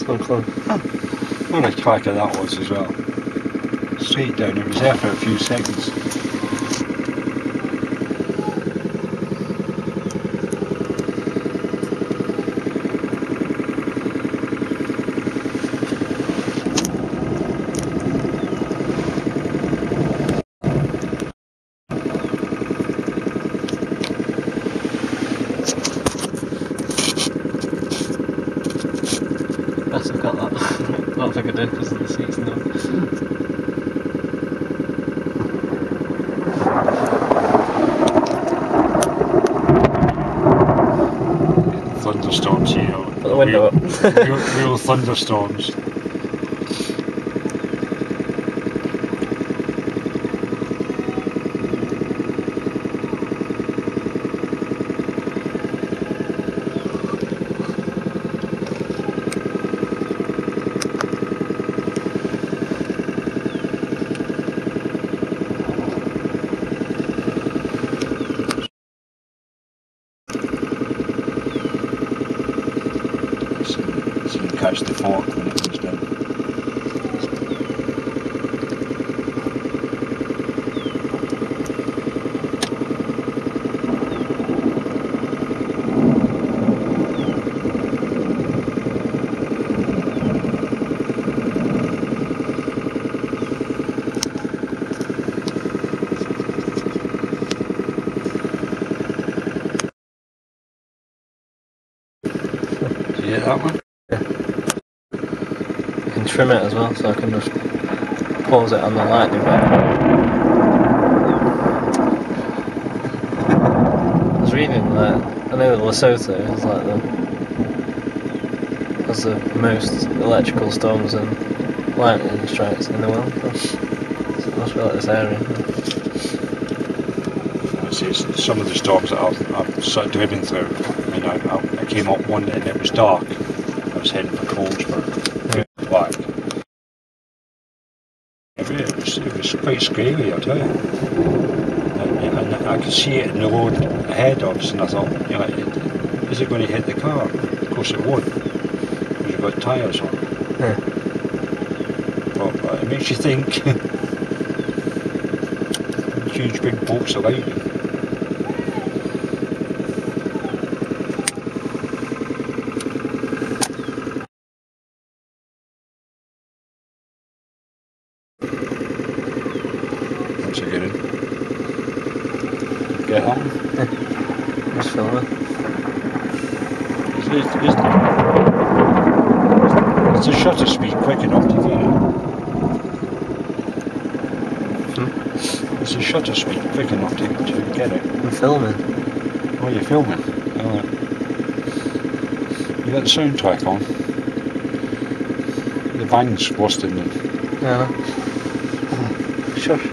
So fun. What a cracker that was as well. Straight down, it was there for a few seconds. Best I've got that. I don't think I did because of the seats and Thunderstorms here. put the window up. Real thunderstorms. So you catch the fork when it comes down. Do you get that one? You can trim it as well, so I can just pause it on the lightning button. I was reading that I know that Lesotho is like has the most electrical storms and lightning strikes in the world. So it must be like this area. It's some of the storms that I've sort of driven through. I mean, I came up one and it was dark. I was heading for Colesburg. Black. It was quite scary, I'll tell you. And I could see it in the road ahead of us, and I thought, you know, is it going to hit the car? Of course it won't, because you've got tyres on. Yeah. But it makes you think. Huge big bolts of lightning. Once you get in, get on. Just filming. Is the shutter speed quick enough to get it? Is the shutter speed quick enough to get it? I'm filming. Oh, you're filming? Oh. You got the soundtrack on? The van's busting in. Yeah. Shush.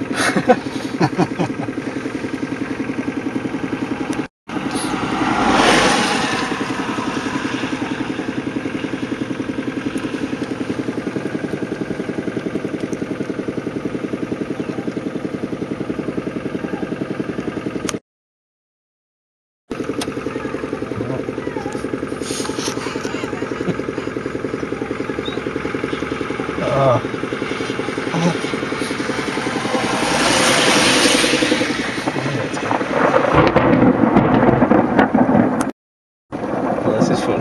Well, this is fun.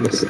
Missed.